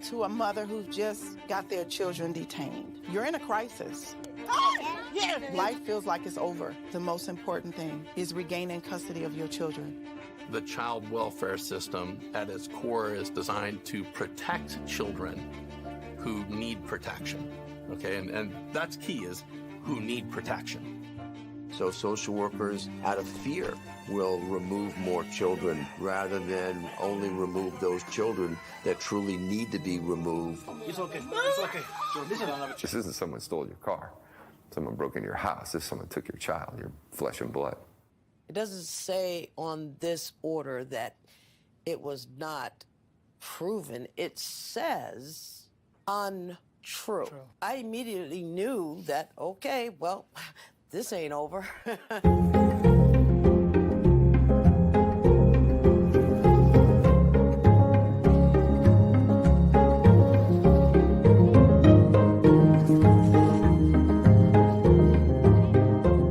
to a mother who just got their children detained. You're in a crisis. Life feels like it's over. The most important thing is regaining custody of your children. The child welfare system at its core is designed to protect children who need protection. Okay, and that's key, is who need protection. So social workers, out of fear, will remove more children rather than only remove those children that truly need to be removed. It's okay. It's okay. This isn't someone stole your car. Someone broke into your house. This someone took your child, your flesh and blood. It doesn't say on this order that it was not proven. It says untrue. I immediately knew that, okay, well, this ain't over.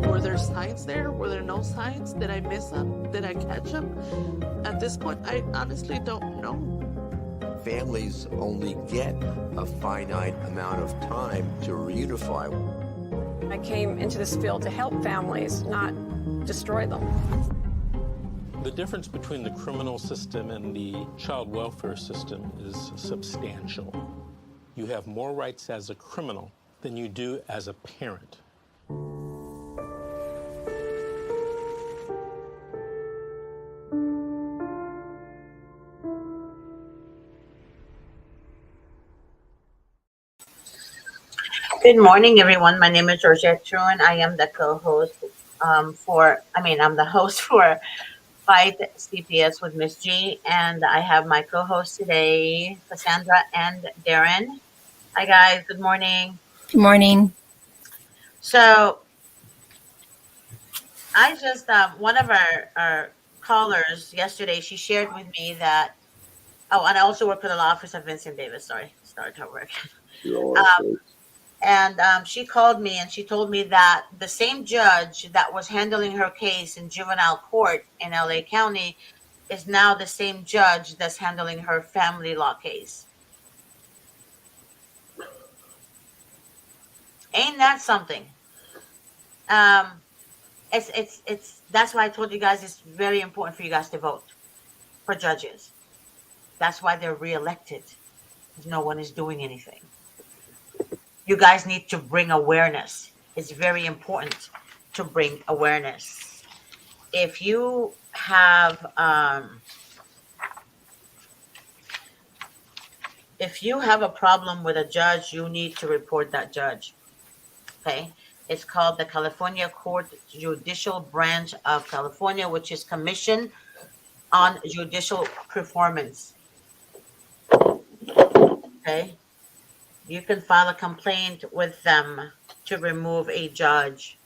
Were there signs there? Were there no signs? Did I miss them? Did I catch them? At this point, I honestly don't know. Families only get a finite amount of time to reunify. I came into this field to help families, not destroy them. The difference between the criminal system and the child welfare system is substantial. You have more rights as a criminal than you do as a parent. Good morning, everyone. My name is Georgette Truan. I am the co-host I'm the host for Fight CPS with Miss G, and I have my co-host today, Cassandra and Darren. Hi, guys. Good morning. Good morning. So, I just, one of our callers yesterday, she shared with me that, and I also work for the law office of Vincent Davis. Sorry, started her work. And she called me and she told me that the same judge that was handling her case in juvenile court in LA County is now the same judge that's handling her family law case. Ain't that something? It's that's why I told you guys it's very important for you guys to vote for judges. That's why they're reelected, because no one is doing anything. You guys need to bring awareness. It's very important to bring awareness. If you have a problem with a judge, you need to report that judge. Okay? It's called the California Court Judicial Branch of California, which is Commission on Judicial Performance. Okay? You can file a complaint with them to remove a judge.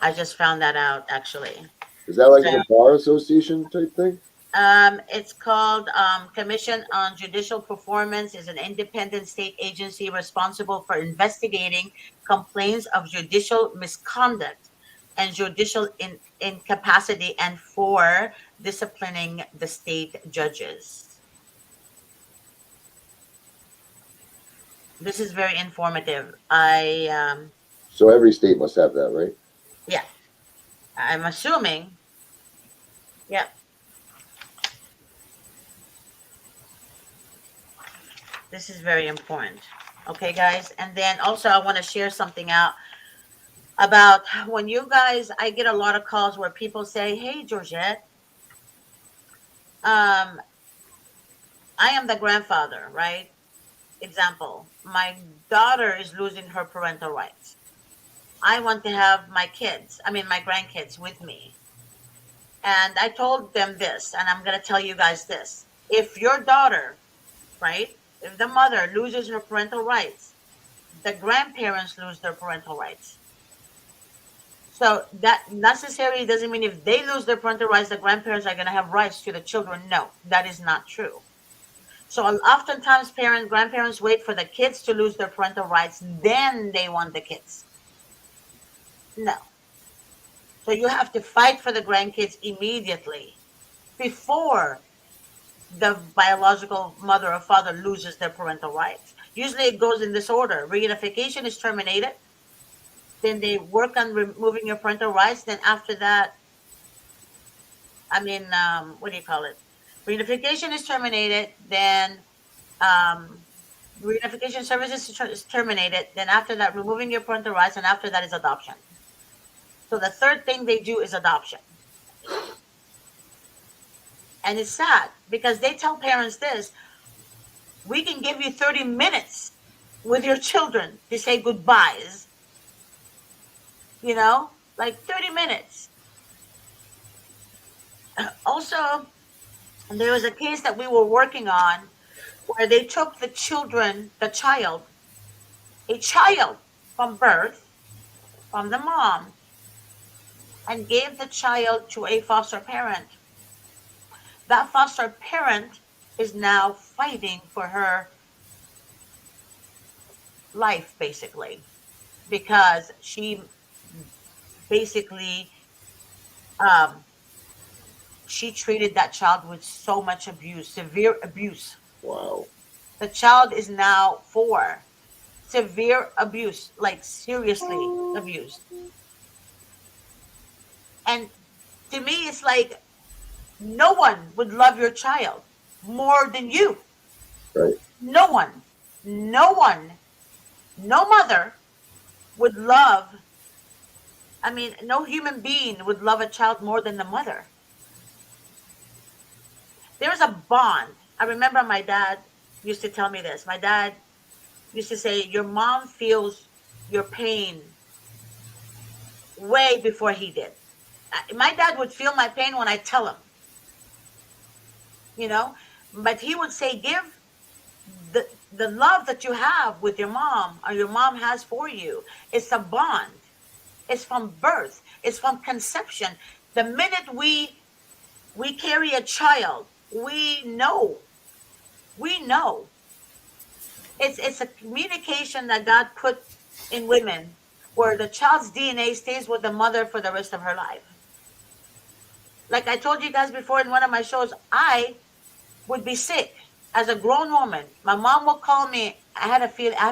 I just found that out, actually. Is that like a bar association type thing? It's called Commission on Judicial Performance. Is an independent state agency responsible for investigating complaints of judicial misconduct and judicial incapacity and for disciplining the state judges. This is very informative. So every state must have that, right? Yeah. I'm assuming. Yep. This is very important. Okay, guys. And then also I want to share something out about when you guys, I get a lot of calls where people say, hey, Georgette, I am the grandfather, right? Example, my daughter is losing her parental rights. I want to have my grandkids with me. And I told them this, and I'm going to tell you guys this. If your daughter, right, if the mother loses her parental rights, the grandparents lose their parental rights. So that necessarily doesn't mean if they lose their parental rights, the grandparents are going to have rights to the children. No, that is not true. So oftentimes grandparents wait for the kids to lose their parental rights, then they want the kids. No. So you have to fight for the grandkids immediately before the biological mother or father loses their parental rights. Usually it goes in this order. Reunification is terminated. Then they work on removing your parental rights. Then after that, what do you call it? Reunification is terminated. Then um, reunification services is terminated. Then after that, removing your parental rights. And after that is adoption. So the third thing they do is adoption. And it's sad because they tell parents this: we can give you 30 minutes with your children to say goodbyes, like 30 minutes. Also, there was a case that we were working on where they took a child from birth, from the mom, and gave the child to a foster parent. That foster parent is now fighting for her life, basically, because she basically she treated that child with so much abuse, severe abuse. Wow. The child is now 4. Severe abuse, like seriously abused. And to me, it's like no one would love your child more than you. Right. No one, no mother would love, no human being would love a child more than the mother. There's a bond. I remember my dad used to tell me this. My dad used to say, your mom feels your pain way before he did. My dad would feel my pain when I tell him, but he would say, give the love that you have with your mom or your mom has for you. It's a bond. It's from birth. It's from conception. The minute we carry a child, we know. It's a communication that God put in women where the child's DNA stays with the mother for the rest of her life. Like I told you guys before in one of my shows, I would be sick as a grown woman. My mom would call me. I have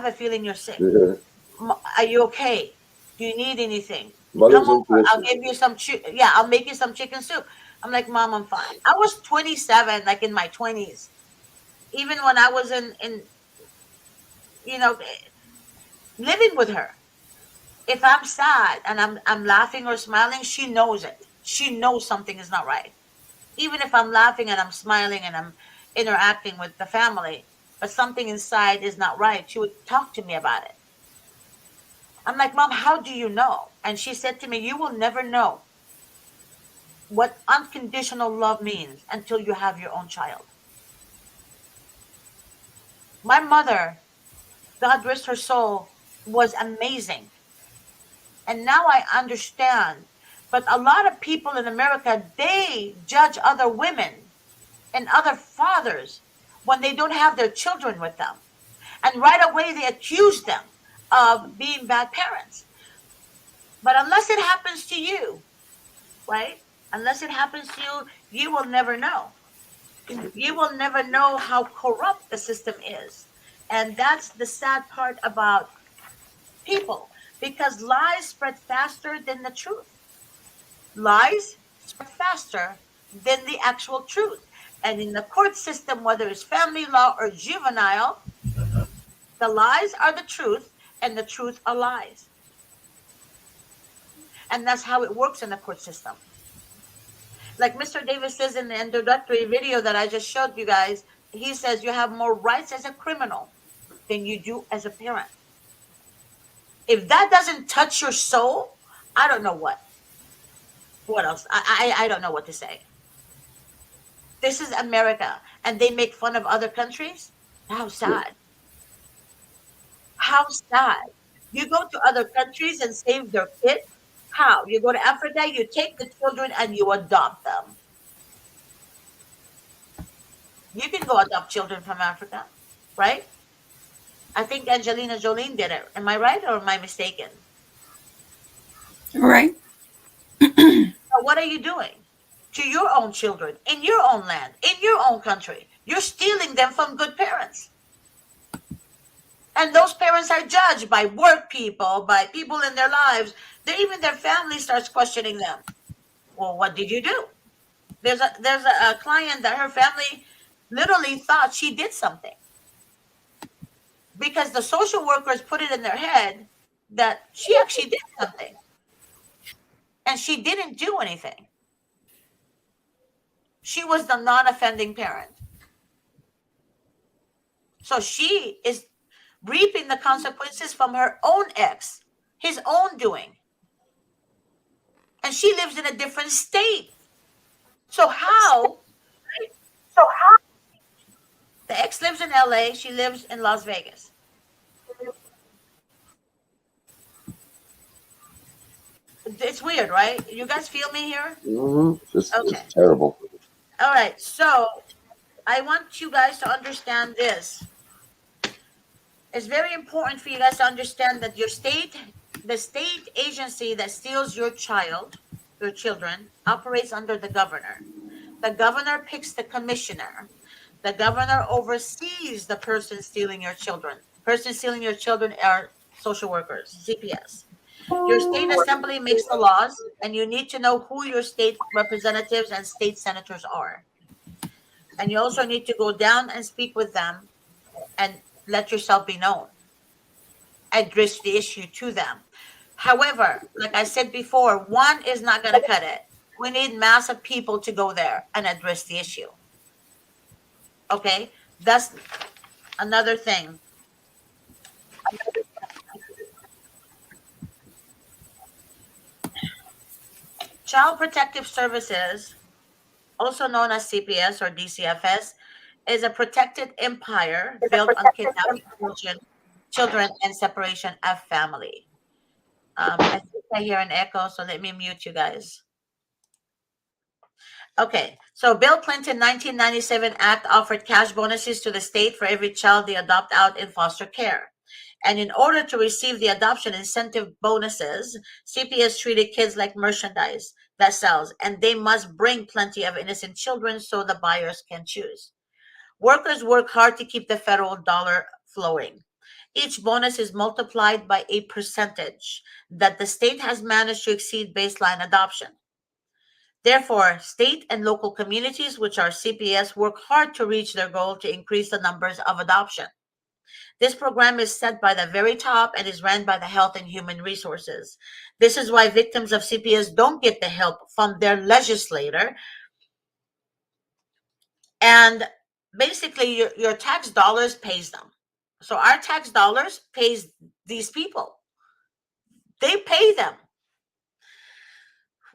a feeling you're sick. Mm-hmm. Are you okay? Do you need anything? Mother's Come over. I'll intuition. give you some. I'll make you some chicken soup. I'm like, Mom, I'm fine. I was 27, like in my 20s. Even when I was in living with her. If I'm sad and I'm laughing or smiling, she knows it. She knows something is not right. Even if I'm laughing and I'm smiling and I'm interacting with the family, but something inside is not right, she would talk to me about it. I'm like, Mom, how do you know? And she said to me, you will never know what unconditional love means until you have your own child. My mother, God rest her soul, was amazing. And now I understand. But a lot of people in America, they judge other women and other fathers when they don't have their children with them. And right away they accuse them of being bad parents. But unless it happens to you, right? Unless it happens to you, you will never know. You will never know how corrupt the system is. And that's the sad part about people, because lies spread faster than the truth. Lies spread faster than the actual truth. And in the court system, whether it's family law or juvenile, the lies are the truth and the truth are lies. And that's how it works in the court system. Like Mr. Davis says in the introductory video that I just showed you guys, he says you have more rights as a criminal than you do as a parent. If that doesn't touch your soul, I don't know what. What else? I don't know what to say. This is America, and they make fun of other countries? How sad. How sad. You go to other countries and save their kids? How? You go to Africa, you take the children and you adopt them. You can go adopt children from Africa, right? I think Angelina Jolie did it. Am I right or am I mistaken? Right. So what are you doing to your own children, in your own land, in your own country? You're stealing them from good parents. And those parents are judged by work people, by people in their lives. Even their family starts questioning them. Well, what did you do? There's a client that her family literally thought she did something because the social workers put it in their head that she actually did something, and she didn't do anything. She was the non-offending parent. So she is reaping the consequences from her own ex, his own doing. And she lives in a different state. So how? The ex lives in LA, she lives in Las Vegas. It's weird, right? You guys feel me here? It's terrible. All right. So I want you guys to understand this. It's very important for you guys to understand that the state agency that steals your children, operates under the governor. The governor picks the commissioner. The governor oversees the person stealing your children. Person stealing your children are social workers, CPS. Your state assembly makes the laws, and you need to know who your state representatives and state senators are. And you also need to go down and speak with them and let yourself be known. Address the issue to them. However, like I said before, one is not going to cut it. We need mass of people to go there and address the issue. Okay? That's another thing. Child Protective Services, also known as CPS or DCFS, is a protected empire built on kidnapping children and separation of family. I think I hear an echo, so let me mute you guys. Okay, so Bill Clinton 1997 Act offered cash bonuses to the state for every child they adopt out in foster care. And in order to receive the adoption incentive bonuses, CPS treated kids like merchandise that sells, and they must bring plenty of innocent children so the buyers can choose. Workers work hard to keep the federal dollar flowing. Each bonus is multiplied by a percentage that the state has managed to exceed baseline adoption. Therefore, state and local communities, which are CPS, work hard to reach their goal to increase the numbers of adoption. This program is set by the very top and is ran by the Health and Human Resources. This is why victims of CPS don't get the help from their legislator. And basically, your tax dollars pays them. So our tax dollars pays these people. They pay them.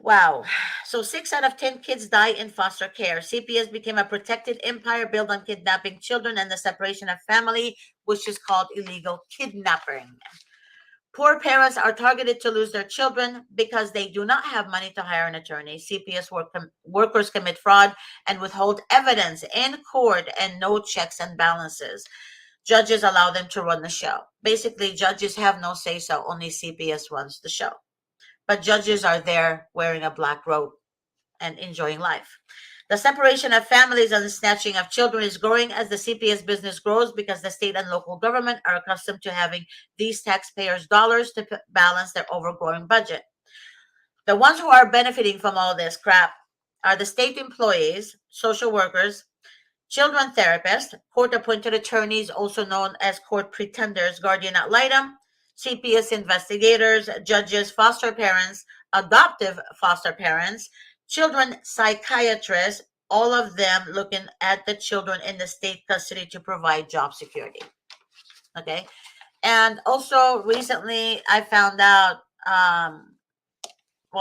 Wow. So 6 out of 10 kids die in foster care. CPS became a protected empire built on kidnapping children and the separation of family, which is called illegal kidnapping. Poor parents are targeted to lose their children because they do not have money to hire an attorney. CPS workers commit fraud and withhold evidence in court, and no checks and balances. Judges allow them to run the show. Basically, judges have no say-so. Only CPS runs the show. But judges are there wearing a black robe and enjoying life. The separation of families and the snatching of children is growing as the CPS business grows because the state and local government are accustomed to having these taxpayers' dollars to balance their overgrowing budget. The ones who are benefiting from all this crap are the state employees, social workers, children therapists, court-appointed attorneys, also known as court pretenders, guardian ad litem, CPS investigators, judges, foster parents, adoptive foster parents, children psychiatrists, all of them looking at the children in the state custody to provide job security. Okay. And also recently I found out,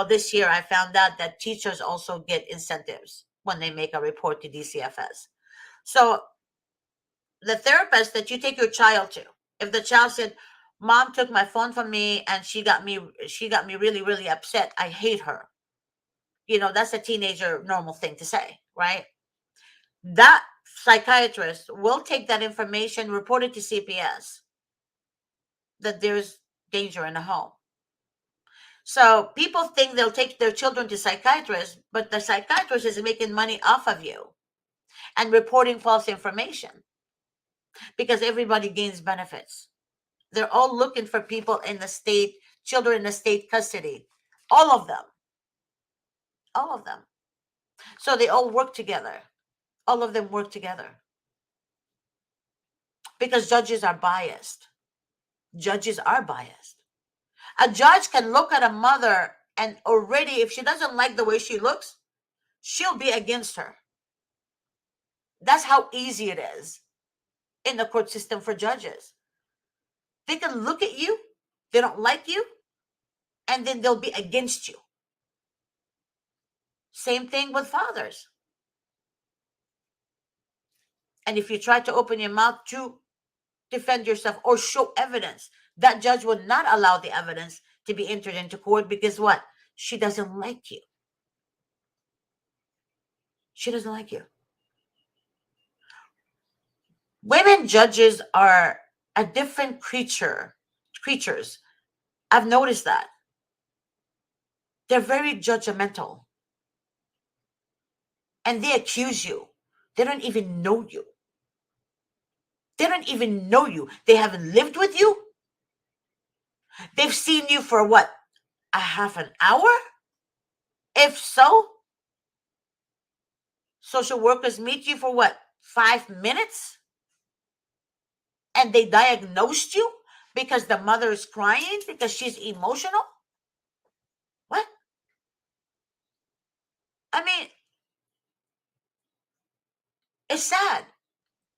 this year I found out that teachers also get incentives when they make a report to DCFS. So the therapist that you take your child to, if the child said, Mom took my phone from me and she got me really, really upset, I hate her. That's a teenager normal thing to say, right? That psychiatrist will take that information, report it to CPS that there's danger in the home. So people think they'll take their children to psychiatrists, but the psychiatrist is making money off of you. and reporting false information, because everybody gains benefits. They're all looking for people in the state, children in the state custody. All of them. All of them. So they all work together. All of them work together. Because judges are biased. Judges are biased. A judge can look at a mother and already, if she doesn't like the way she looks, she'll be against her. That's how easy it is in the court system for judges. They can look at you, they don't like you, and then they'll be against you. Same thing with fathers. And if you try to open your mouth to defend yourself or show evidence, that judge would not allow the evidence to be entered into court because what? She doesn't like you. She doesn't like you. Women judges are a different creatures. I've noticed that. They're very judgmental. And they accuse you. They don't even know you. They don't even know you. They haven't lived with you. They've seen you for what? A half an hour? If so, social workers meet you for what? 5 minutes? And they diagnosed you because the mother is crying because she's emotional? What? I mean, it's sad.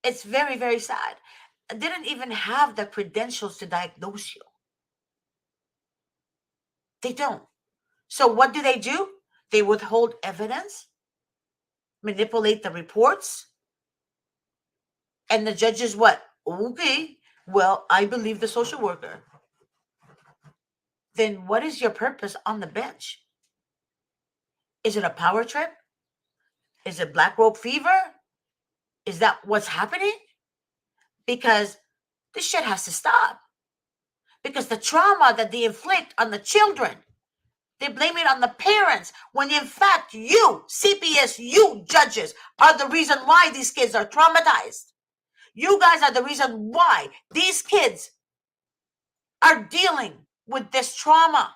It's very, very sad. I didn't even have the credentials to diagnose you. They don't. So what do? They withhold evidence, manipulate the reports, and the judges what? Okay, well, I believe the social worker. Then what is your purpose on the bench? Is it a power trip? Is it black robe fever? Is that what's happening? Because this shit has to stop. Because the trauma that they inflict on the children, they blame it on the parents, when in fact you, CPS, you judges, are the reason why these kids are traumatized. You guys are the reason why these kids are dealing with this trauma.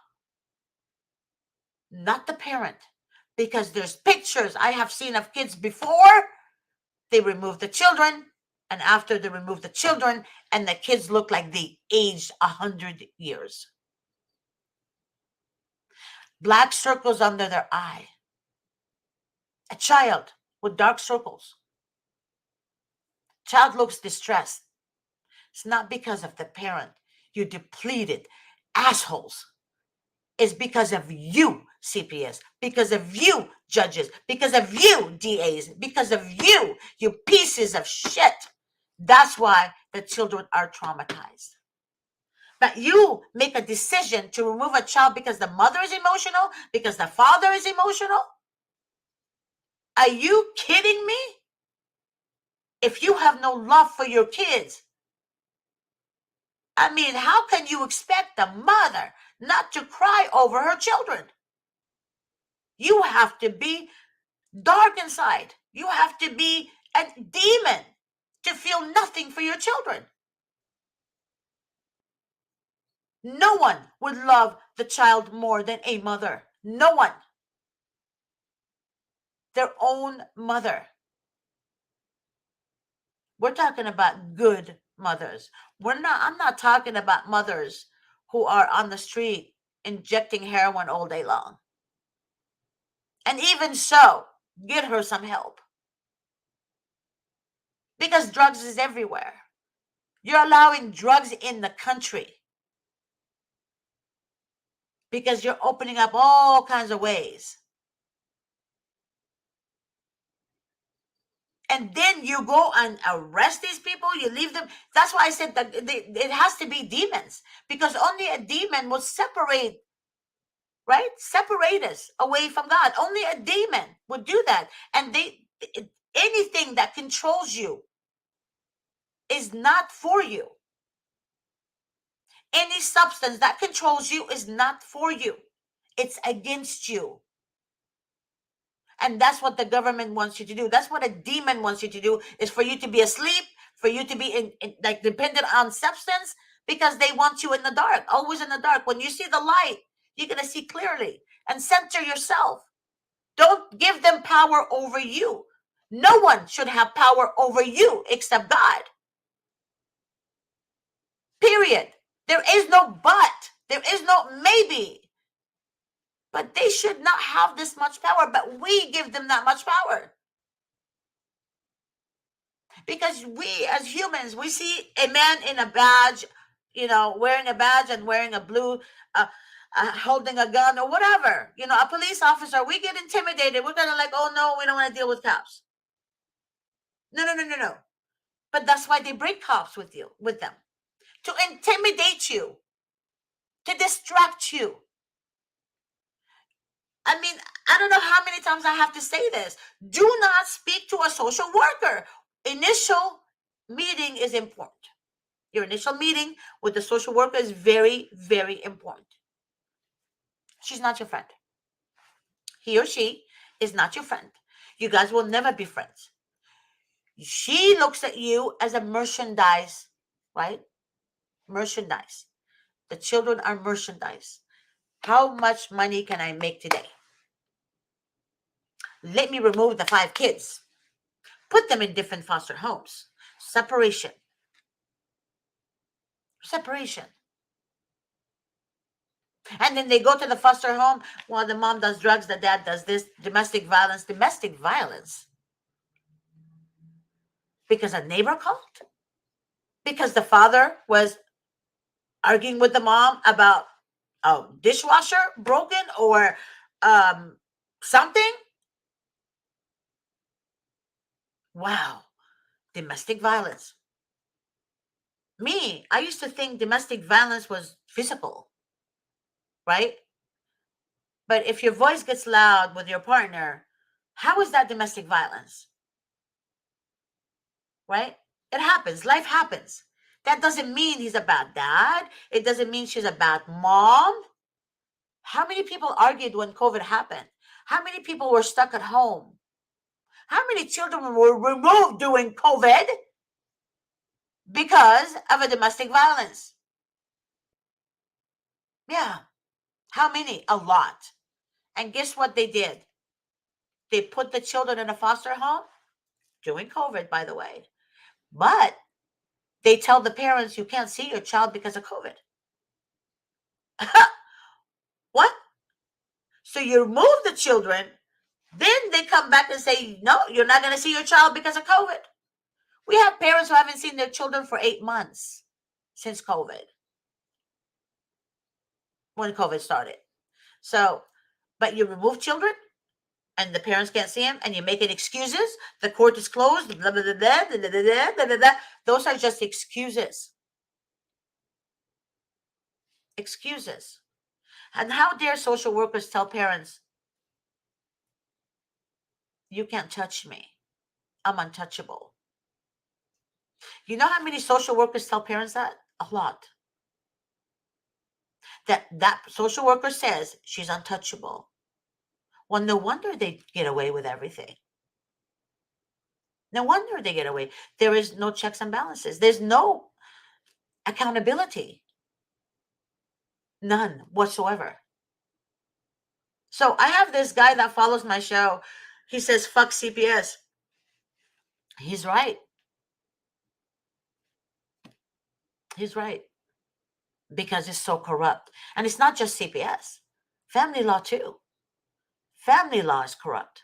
Not the parent. Because there's pictures I have seen of kids before they remove the children, and after they remove the children, and the kids look like they aged 100 years. Black circles under their eye. A child with dark circles. Child looks distressed. It's not because of the parent. You depleted assholes. It's because of you, CPS, because of you, judges, because of you, DAs, because of you, you pieces of shit. That's why the children are traumatized. But you make a decision to remove a child because the mother is emotional, because the father is emotional? Are you kidding me? If you have no love for your kids, I mean, how can you expect the mother not to cry over her children? You have to be dark inside. You have to be a demon to feel nothing for your children. No one would love the child more than a mother. No one. Their own mother. We're talking about good mothers. I'm not talking about mothers who are on the street injecting heroin all day long. And even so, get her some help. Because drugs is everywhere. You're allowing drugs in the country. Because you're opening up all kinds of ways. And then you go and arrest these people, you leave them. That's why I said that it has to be demons. Because only a demon will separate, right? Separate us away from God. Only a demon would do that. And anything that controls you is not for you. Any substance that controls you is not for you. It's against you. And that's what the government wants you to do. That's what a demon wants you to do, is for you to be asleep, for you to be like dependent on substance, because they want you in the dark, always in the dark. When you see the light, you're going to see clearly, and center yourself. Don't give them power over you. No one should have power over you except God. Period. There is no but. There is no maybe. But they should not have this much power, but we give them that much power. Because we, as humans, we see a man in a badge, wearing a badge and wearing a blue, holding a gun or whatever, a police officer, we get intimidated. We're kind of like, oh no, we don't want to deal with cops. No. But that's why they bring cops with them, to intimidate you, to distract you. I mean, I don't know how many times I have to say this. Do not speak to a social worker. Initial meeting is important. Your initial meeting with the social worker is very, very important. She's not your friend. He or she is not your friend. You guys will never be friends. She looks at you as a merchandise, right? Merchandise. The children are merchandise. How much money can I make today? Let me remove the 5 kids. Put them in different foster homes. Separation. And then they go to the foster home. Well, the mom does drugs, the dad does this. Domestic violence. Because a neighbor called? Because the father was arguing with the mom about a dishwasher broken or something? Wow. Domestic violence. I used to think domestic violence was physical, right? But if your voice gets loud with your partner, how is that domestic violence? Right? It happens. Life happens. That doesn't mean he's a bad dad. It doesn't mean she's a bad mom. How many people argued when COVID happened? How many people were stuck at home? How many children were removed during COVID because of a domestic violence? Yeah. How many? A lot. And guess what they did? They put the children in a foster home during COVID, by the way. But they tell the parents, you can't see your child because of COVID. What? So you remove the children, then they come back and say, no, you're not going to see your child because of COVID. We have parents who haven't seen their children for 8 months since COVID, when COVID started. So, but you remove children and the parents can't see them and you're making excuses. The court is closed. Blah, blah, blah, blah, blah, blah, blah, blah, blah. Those are just excuses. Excuses. And how dare social workers tell parents, you can't touch me. I'm untouchable. You know how many social workers tell parents that? A lot. That social worker says she's untouchable. Well, no wonder they get away with everything. No wonder they get away. There is no checks and balances. There's no accountability. None whatsoever. So I have this guy that follows my show. He says, fuck CPS. He's right. He's right. Because it's so corrupt. And it's not just CPS. Family law too. Family law is corrupt.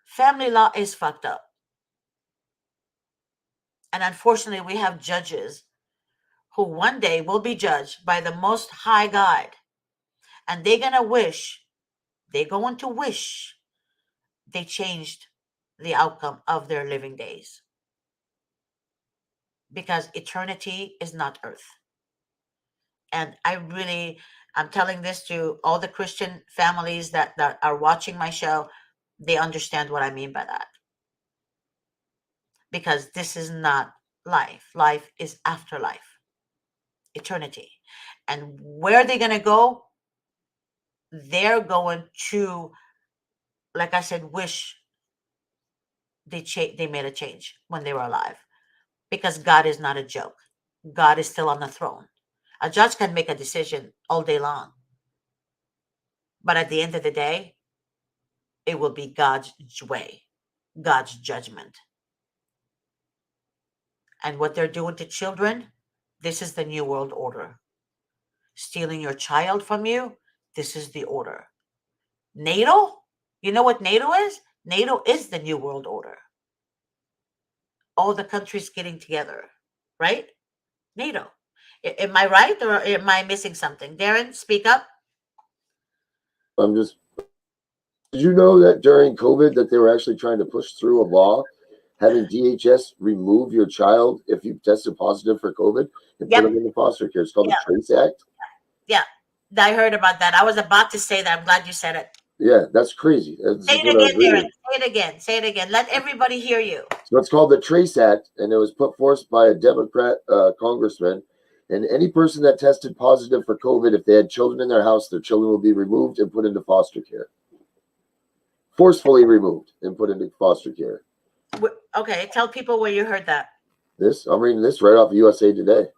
Family law is fucked up. And unfortunately, we have judges who one day will be judged by the Most High God. And they're going to wish they changed the outcome of their living days. Because eternity is not earth. And I'm telling this to all the Christian families that are watching my show. They understand what I mean by that. Because this is not life. Life is afterlife. Eternity. And where are they going to go? They're going to like I said, wish they made a change when they were alive, because God is not a joke. God is still on the throne. A judge can make a decision all day long, but at the end of the day, it will be God's way, God's judgment. And what they're doing to children, this is the new world order. Stealing your child from you, this is the order. NATO, you know what NATO is? NATO is the new world order. All the countries getting together, right? NATO. Am I right, or am I missing something? Darren, speak up. Did you know that during COVID that they were actually trying to push through a law having DHS remove your child if you tested positive for COVID and put them into foster care? It's called the Trace Act. Yeah, I heard about that. I was about to say that. I'm glad you said it. Yeah, that's crazy. Say it again, Darren. Say it again. Say it again. Let everybody hear you. So it's called the Trace Act, and it was put forth by a Democrat congressman. And any person that tested positive for COVID, if they had children in their house, their children will be removed and put into foster care. Forcefully removed and put into foster care. Okay, tell people where you heard that. I'm reading this right off of USA Today.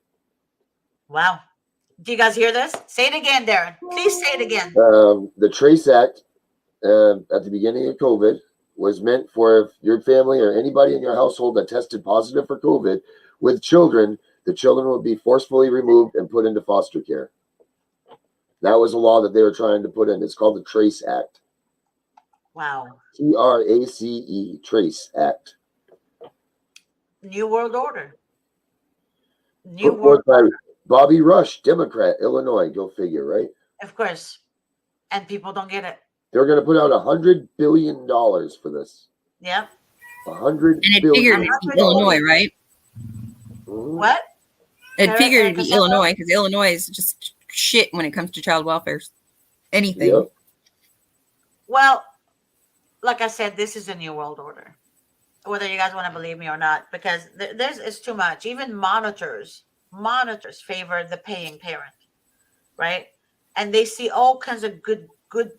Wow. Do you guys hear this? Say it again, Darren. Please say it again. The Trace Act at the beginning of COVID was meant for if your family or anybody in your household that tested positive for COVID with children, the children would be forcefully removed and put into foster care. That was a law that they were trying to put in. It's called the Trace Act. Wow. TRACE, Trace Act. New World Order. Put forth by Bobby Rush, Democrat, Illinois. Go figure, right? Of course. And people don't get it. They're going to put out $100 billion for this. Yep. $100 and it billion. figured it'd be Illinois, right? What? It figured it'd be Illinois because Illinois is just shit when it comes to child welfare. Anything. Yep. Well, like I said, this is a new world order. Whether you guys want to believe me or not, because there's it's too much. Even monitors favor the paying parent, right? And they see all kinds of good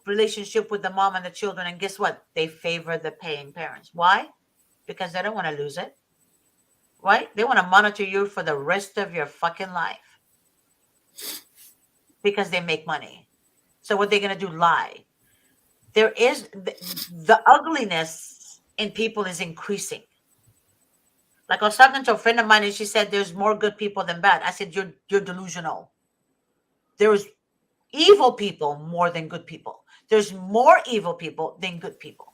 relationship with the mom and the children, and guess what? They favor the paying parents. Why? Because they don't want to lose it, right? They want to monitor you for the rest of your fucking life because they make money. So what they're gonna do? Lie. There is the ugliness in people is increasing. Like I was talking to a friend of mine, and she said, "There's more good people than bad." I said, "You're delusional. There's evil people more than good people. There's more evil people than good people.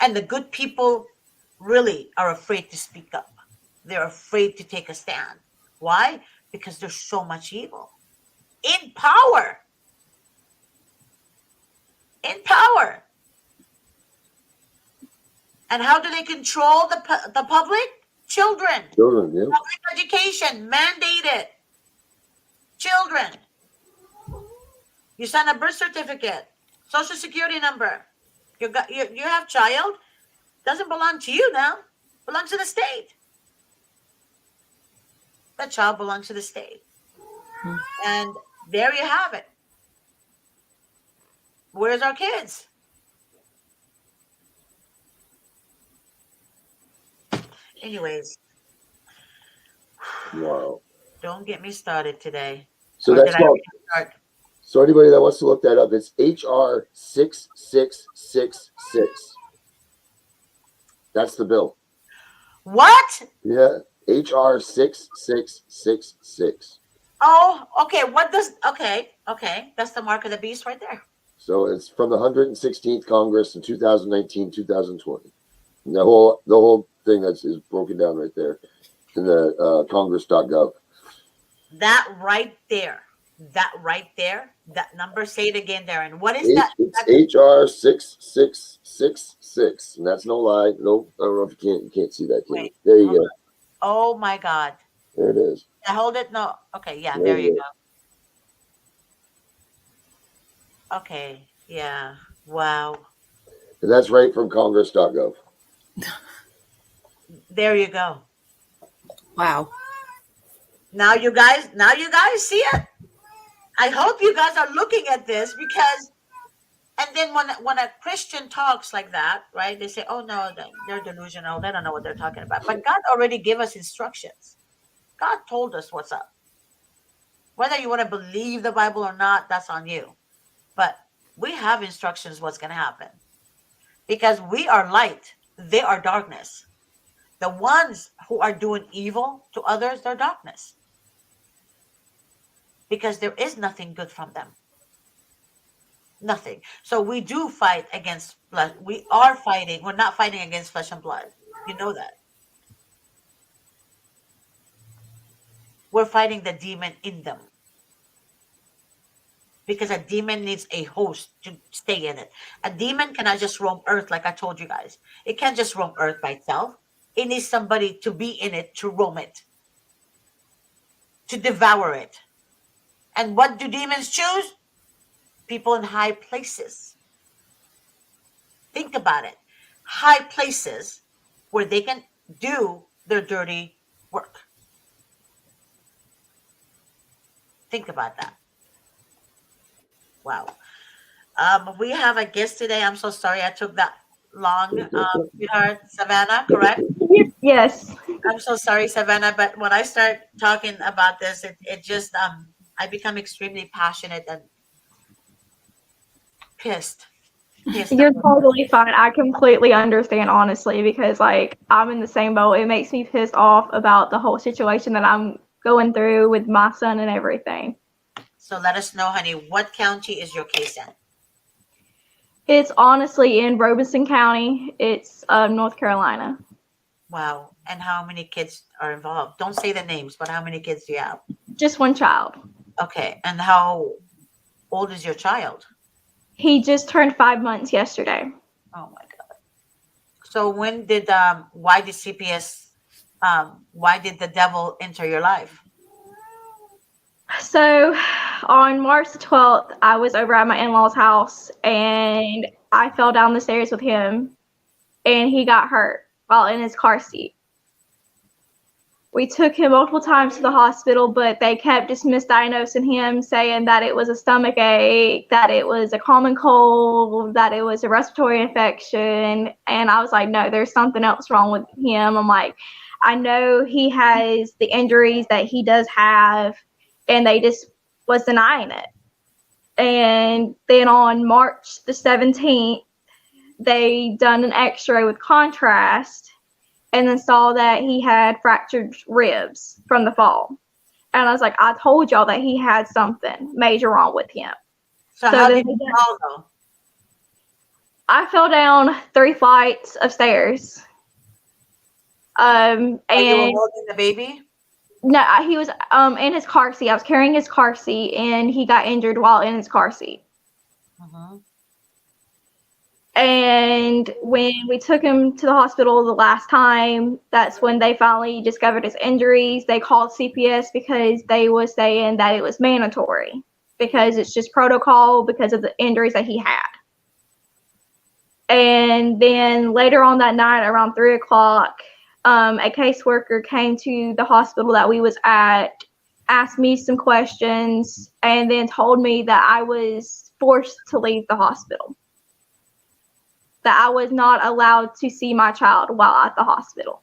And the good people really are afraid to speak up. They're afraid to take a stand. Why? Because there's so much evil in power. In power. And how do they control the public? Children. Children, yeah. Public education, mandated. Children. You sign a birth certificate, social security number. You have child. Doesn't belong to you now. Belongs to the state. That child belongs to the state. And there you have it. Where's our kids? Anyways. Wow. Don't get me started today. So that's called. So anybody that wants to look that up, it's HR 6666. That's the bill. What? Yeah, HR 6666. Oh, okay. Okay. That's the mark of the beast right there. So it's from the 116th Congress in 2019, 2020. And the whole thing is broken down right there in the congress.gov. That right there. That number, say it again, Darren. What is that? It's HR 6666. And that's no lie. No, I don't know if you can't see that. Wait, there you go. Oh my God. There it is. I hold it. No. Okay. Yeah. There you go. Okay. Yeah. Wow. And that's right from congress.gov. There you go. Wow. Now you guys see it. I hope you guys are looking at this, because And then when a Christian talks like that, right? They say, "Oh no, they're delusional. They don't know what they're talking about." But God already gave us instructions. God told us what's up. Whether you want to believe the Bible or not, that's on you. But we have instructions what's going to happen. Because we are light, they are darkness. The ones who are doing evil to others, they're darkness. Because there is nothing good from them. Nothing. So we do fight against blood. We are fighting. We're not fighting against flesh and blood. You know that. We're fighting the demon in them. Because a demon needs a host to stay in it. A demon cannot just roam earth like I told you guys. It can't just roam earth by itself. It needs somebody to be in it, to roam it, to devour it. And what do demons choose? People in high places. Think about it. High places where they can do their dirty work. Think about that. Wow. We have a guest today. I'm so sorry I took that long. Sweetheart, Savannah, correct? Yes. I'm so sorry, Savannah, but when I start talking about this, it just, I become extremely passionate and pissed. You're totally fine. I completely understand, honestly, because like I'm in the same boat. It makes me pissed off about the whole situation that I'm going through with my son and everything. So let us know, honey, what county is your case in? It's honestly in Robeson County. It's North Carolina. Wow. And how many kids are involved? Don't say the names, but how many kids do you have? Just one child. Okay. And how old is your child? He just turned 5 months yesterday. Oh my God. So when did why did CPS why did the devil enter your life? So on March the 12th, I was over at my in-laws' house and I fell down the stairs with him and he got hurt while in his car seat. We took him multiple times to the hospital, but they kept just misdiagnosing him, saying that it was a stomach ache, that it was a common cold, that it was a respiratory infection. And I was like, no, there's something else wrong with him. I'm like, I know he has the injuries that he does have, and they just was denying it. And then on March the 17th, they done an x-ray with contrast and then saw that he had fractured ribs from the fall. And I was like, I told y'all that he had something major wrong with him. So how did you fall though? I fell down 3 flights of stairs. And you were holding the baby? No, he was in his car seat. I was carrying his car seat, and he got injured while in his car seat. And when we took him to the hospital the last time, that's when they finally discovered his injuries. They called CPS because they was saying that it was mandatory because it's just protocol because of the injuries that he had. And then later on that night, around 3 o'clock, a caseworker came to the hospital that we was at, asked me some questions, and then told me that I was forced to leave the hospital. That I was not allowed to see my child while at the hospital.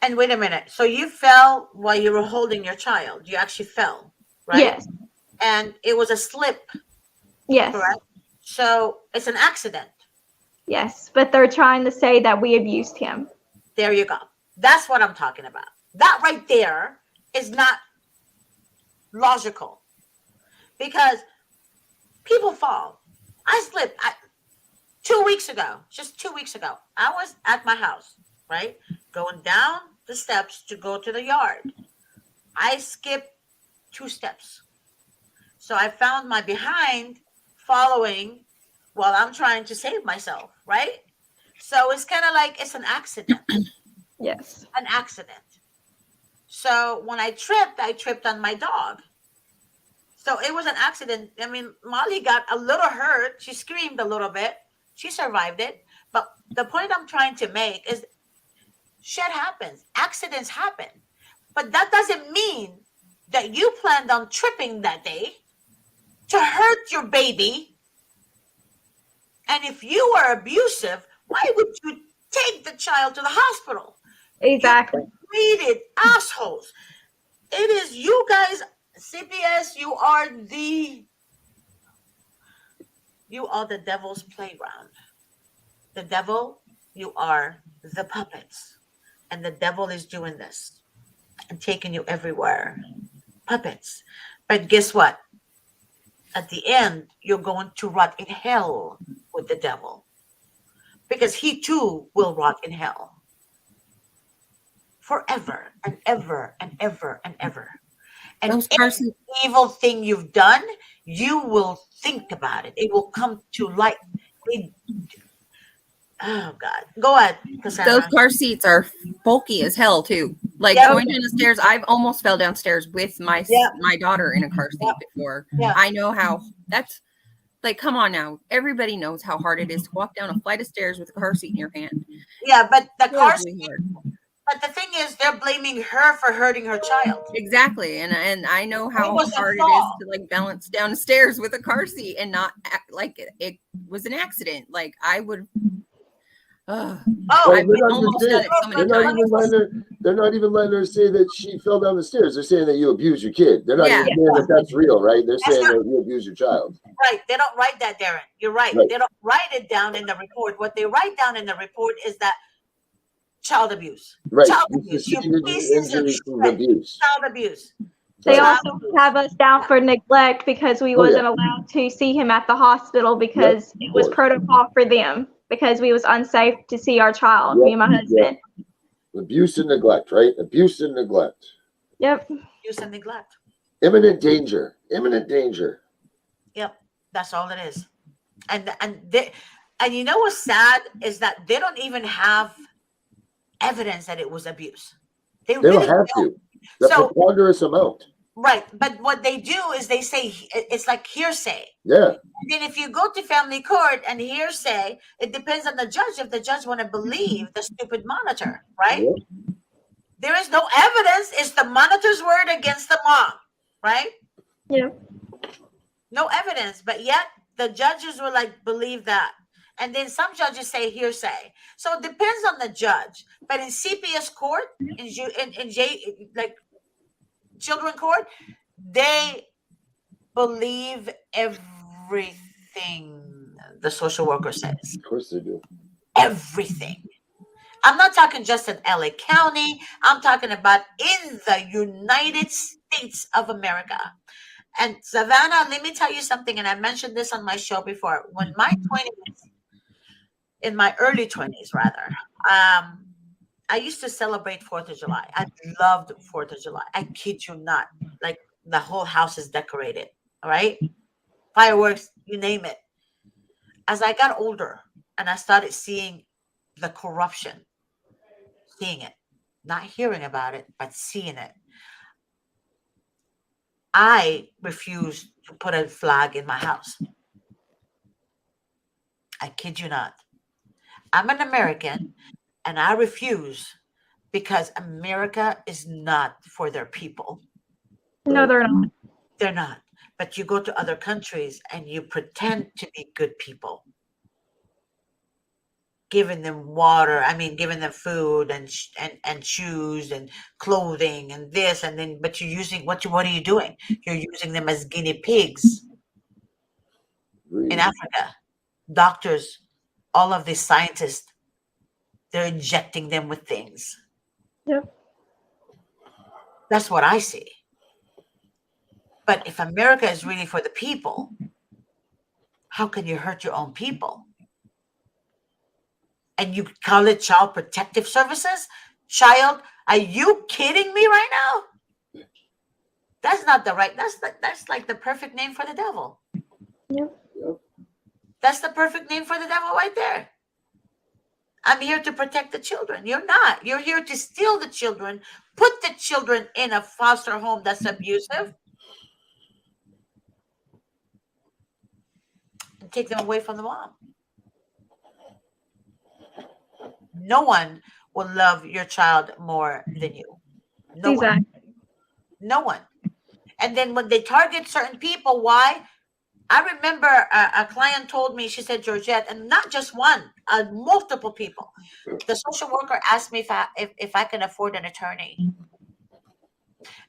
And wait a minute. So you fell while you were holding your child. You actually fell, right? Yes. And it was a slip. Yes. Correct? So it's an accident. Yes, but they're trying to say that we abused him. There you go. That's what I'm talking about. That right there is not logical because people fall. I slipped. 2 weeks ago, just 2 weeks ago, I was at my house, right? Going down the steps to go to the yard. I skipped 2 steps. So I found my behind following while I'm trying to save myself, right? So it's kind of like it's an accident. Yes. An accident. So when I tripped on my dog. So it was an accident. I mean, Molly got a little hurt. She screamed a little bit. She survived it. But the point I'm trying to make is shit happens. Accidents happen. But that doesn't mean that you planned on tripping that day to hurt your baby And if you are abusive, why would you take the child to the hospital? Exactly. You treated assholes. It is you guys, CPS, you are the devil's playground. The devil, you are the puppets. And the devil is doing this and taking you everywhere. Puppets. But guess what? At the end, you're going to rot in hell with the devil. Because he too will rot in hell. Forever and ever and ever and ever. And every evil thing you've done, you will think about it. It will come to light. Oh God. Go ahead, Cassandra. Those car seats are bulky as hell too. Like going down the stairs, I've almost fell downstairs with my daughter in a car seat before. I know how that's like, come on now. Everybody knows how hard it is to walk down a flight of stairs with a car seat in your hand. Yeah, but the car seat, but the thing is, they're blaming her for hurting her child. Exactly, and I know how hard it is to like balance down the stairs with a car seat and not act like it was an accident. Like I would. I've almost done it so many times. They're not even letting her say that she fell down the stairs. They're saying that you abuse your kid. They're not even saying that that's real, right? They're saying that you abuse your child. Right. They don't write that, Darren. You're right. They don't write it down in the report. What they write down in the report is that child abuse. Right. Child abuse. Child abuse. They also have us down for neglect because we wasn't allowed to see him at the hospital because it was protocol for them because we was unsafe to see our child, me and my husband. Abuse and neglect, right? Abuse and neglect. Yep. Abuse and neglect. Imminent danger. Imminent danger. Yep. That's all it is. And you know what's sad is that they don't even have evidence that it was abuse. They really don't have to. The preponderance amount. Right. But what they do is they say it's like hearsay. Yeah. And then if you go to family court and hearsay, it depends on the judge if the judge want to believe the stupid monitor, right? Yeah. There is no evidence. It's the monitor's word against the mom, right? Yeah. No evidence, but yet the judges will like believe that. And then some judges say hearsay. So it depends on the judge. But in CPS court, in children court, they believe everything the social worker says. Of course they do. Everything. I'm not talking just in LA County. I'm talking about in the United States of America. And Savannah, let me tell you something. And I mentioned this on my show before. When in my early 20s, rather, I used to celebrate 4th of July. I loved 4th of July. I kid you not. Like the whole house is decorated. All right. Fireworks, you name it. As I got older and I started seeing the corruption, seeing it, not hearing about it, but seeing it, I refused to put a flag in my house. I kid you not. I'm an American and I refuse because America is not for their people. No, they're not. They're not. But you go to other countries and you pretend to be good people. Giving them water, giving them food and shoes and clothing and this and then, but you're using, what are you doing? You're using them as guinea pigs. Really? In Africa. Doctors, all of these scientists, they're injecting them with things. Yep. That's what I see. But if America is really for the people, how can you hurt your own people? And you call it Child Protective Services? Child, are you kidding me right now? That's not the right, that's like the perfect name for the devil. Yep. That's the perfect name for the devil right there. I'm here to protect the children. You're not. You're here to steal the children, put the children in a foster home that's abusive, and take them away from the mom. No one will love your child more than you. No one. No one. And then when they target certain people, why? I remember a client told me, she said, Georgette, and not just one, multiple people. The social worker asked me if I can afford an attorney.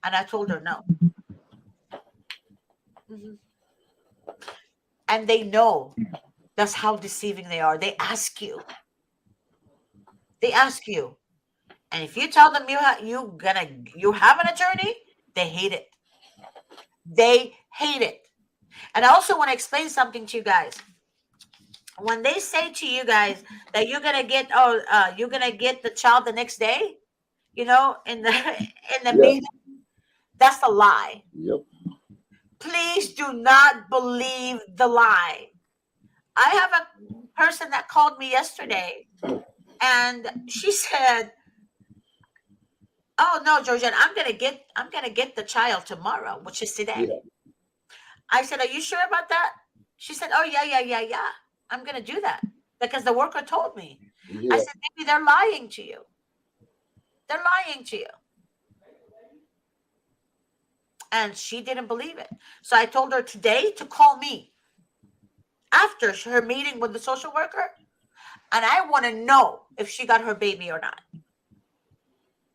And I told her no. Mm-hmm. And they know that's how deceiving they are. They ask you. And if you tell them you have an attorney, they hate it. And I also want to explain something to you guys. When they say to you guys that you're gonna get the child the next day, in the meeting, that's a lie. Yep. Please do not believe the lie. I have a person that called me yesterday, and she said, "Oh no, Georgette, I'm gonna get the child tomorrow, which is today." Yeah. I said, "Are you sure about that?" She said, "Oh yeah. I'm gonna do that because the worker told me." Yeah. I said, "Maybe they're lying to you. They're lying to you." And she didn't believe it. So I told her today to call me after her meeting with the social worker, and I want to know if she got her baby or not.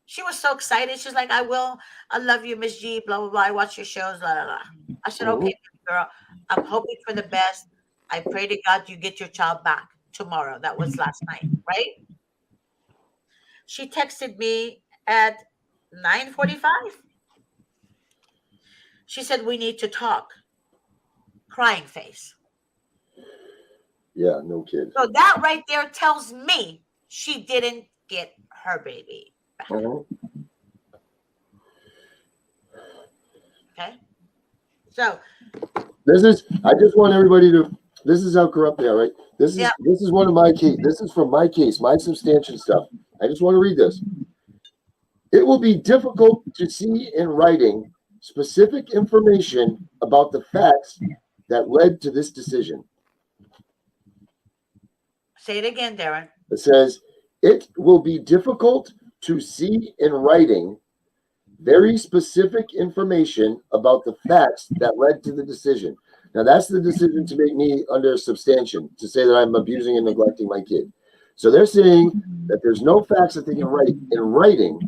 She was so excited. She's like, "I will. I love you, Miss G, blah, blah, blah. I watch your shows, blah, blah, blah." I said, "Okay, girl, I'm hoping for the best. I pray to God you get your child back tomorrow." That was last night, right? She texted me at 9:45. She said, "We need to talk." Crying face. Yeah, no kidding. So that right there tells me she didn't get her baby back. Okay. So I just want everybody to, this is how corrupt they are, right? This is one of my case. This is from my case, my substantial stuff. I just want to read this. It will be difficult to see in writing specific information about the facts that led to this decision. Say it again, Darren. It says, it will be difficult to see in writing very specific information about the facts that led to the decision. Now, that's the decision to make me under substantiation, to say that I'm abusing and neglecting my kid. So they're saying that there's no facts that they can write in writing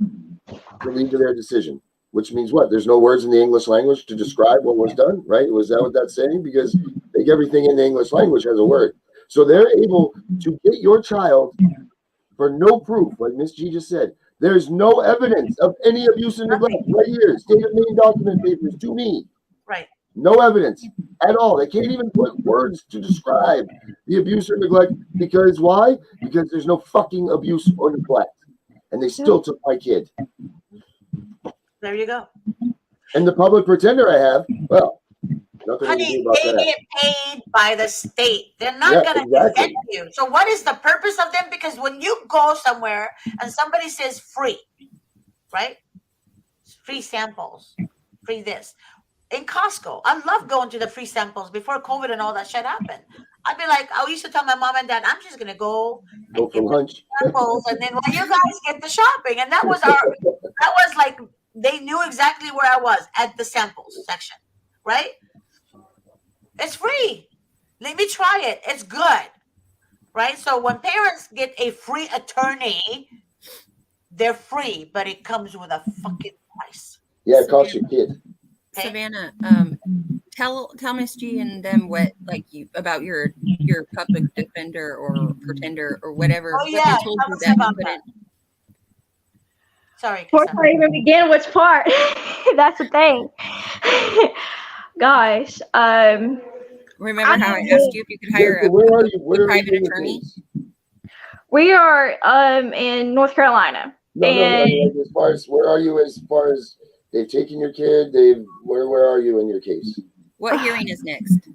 to lead to their decision, which means what? There's no words in the English language to describe what was done, right? Was that what that's saying? Because everything in the English language has a word. So they're able to get your child for no proof, like Miss G just said. There's no evidence of any abuse and neglect. Right here, state of main document papers to me. Right. No evidence at all. They can't even put words to describe the abuse or neglect. Because why? Because there's no fucking abuse or neglect. And they still took my kid. There you go. And the public pretender I have, well, nothing honey, to do about they that. get paid by the state. They're not going to defend you. So what is the purpose of them? Because when you go somewhere and somebody says free, right? Free samples, free this. In Costco, I love going to the free samples before COVID and all that shit happened. I'd be like, I used to tell my mom and dad, I'm just going to go for lunch. Samples, and then while you guys get the shopping. And that was like, they knew exactly where I was at the samples section, right? It's free. Let me try it. It's good, right? So when parents get a free attorney, they're free, but it comes with a fucking price. Yeah, it costs your kid. Okay? Savannah, tell Miss G and them what about your public defender or pretender or whatever. Oh yeah, what they told you that you couldn't. Sorry, before I even begin, which part? That's the thing. Gosh, remember how I asked you if you could hire a private attorney? We are in North Carolina. No, as far as where are you? As far as they've taken your kid, where are you in your case? What hearing is next?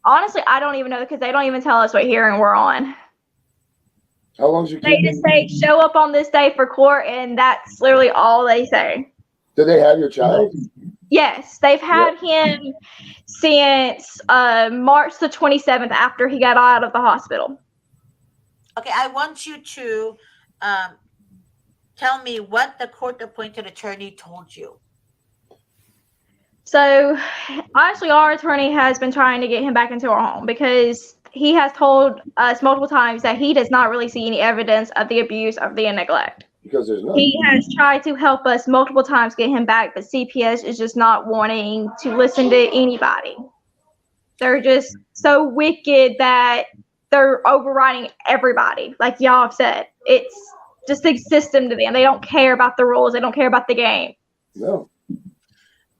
Honestly, I don't even know because they don't even tell us what hearing we're on. How long's your kid? They just say show up on this day for court, and that's literally all they say. Do they have your child? Yes, they've had him since March the 27th after he got out of the hospital. Okay, I want you to tell me what the court-appointed attorney told you. So, actually, our attorney has been trying to get him back into our home because he has told us multiple times that he does not really see any evidence of the abuse or the neglect. Because there's none. He has tried to help us multiple times get him back, but CPS is just not wanting to listen to anybody. They're just so wicked that they're overriding everybody. Like y'all have said, it's just a system to them. They don't care about the rules. They don't care about the game. No.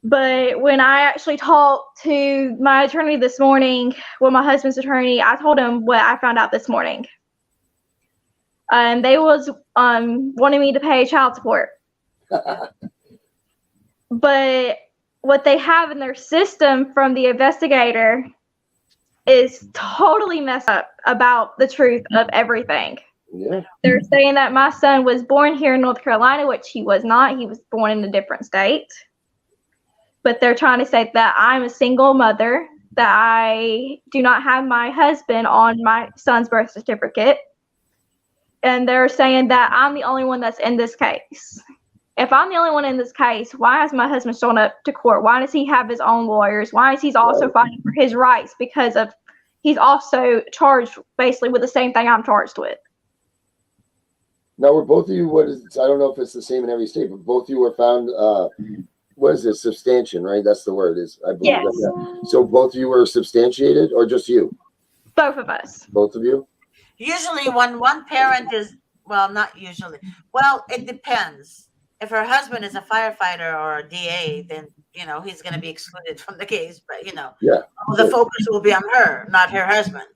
But when I actually talked to my attorney this morning, well, my husband's attorney, I told him what I found out this morning. They was wanting me to pay child support. But what they have in their system from the investigator is totally messed up about the truth of everything. Yeah. They're saying that my son was born here in North Carolina, which he was not. He was born in a different state. But they're trying to say that I'm a single mother, that I do not have my husband on my son's birth certificate. And they're saying that I'm the only one that's in this case. If I'm the only one in this case, why has my husband shown up to court? Why does he have his own lawyers? Why is he also fighting for his rights? Because of he's also charged basically with the same thing I'm charged with. Now, were both of you, I don't know if it's the same in every state, but both of you were found, what is it, substantiation, right? That's the word, I believe. Yes. So both of you were substantiated, or just you? Both of us. Both of you? Usually when one parent is, well, not usually. Well, it depends. If her husband is a firefighter or a DA, then, he's going to be excluded from the case. But, yeah, the focus will be on her, not her husband.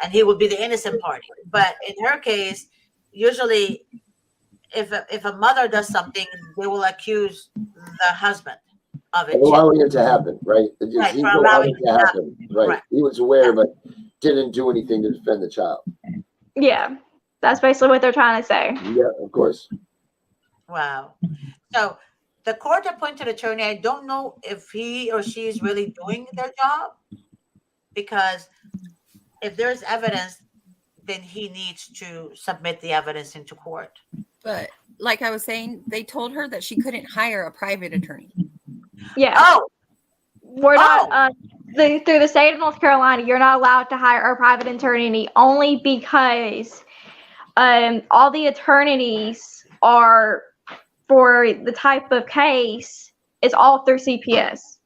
And he will be the innocent party. But in her case, usually if a mother does something, they will accuse the husband of it. Allowing it to happen, right? Right, He's for allowing allowing it to happen. Right. He was aware, but didn't do anything to defend the child. Yeah, that's basically what they're trying to say. Yeah, of course. Wow. So the court-appointed attorney, I don't know if he or she is really doing their job, because if there's evidence, then he needs to submit the evidence into court. But like I was saying, they told her that she couldn't hire a private attorney. Yeah. Oh. We're not, through the state of North Carolina, you're not allowed to hire a private attorney only because all the attorneys are for the type of case is all through CPS.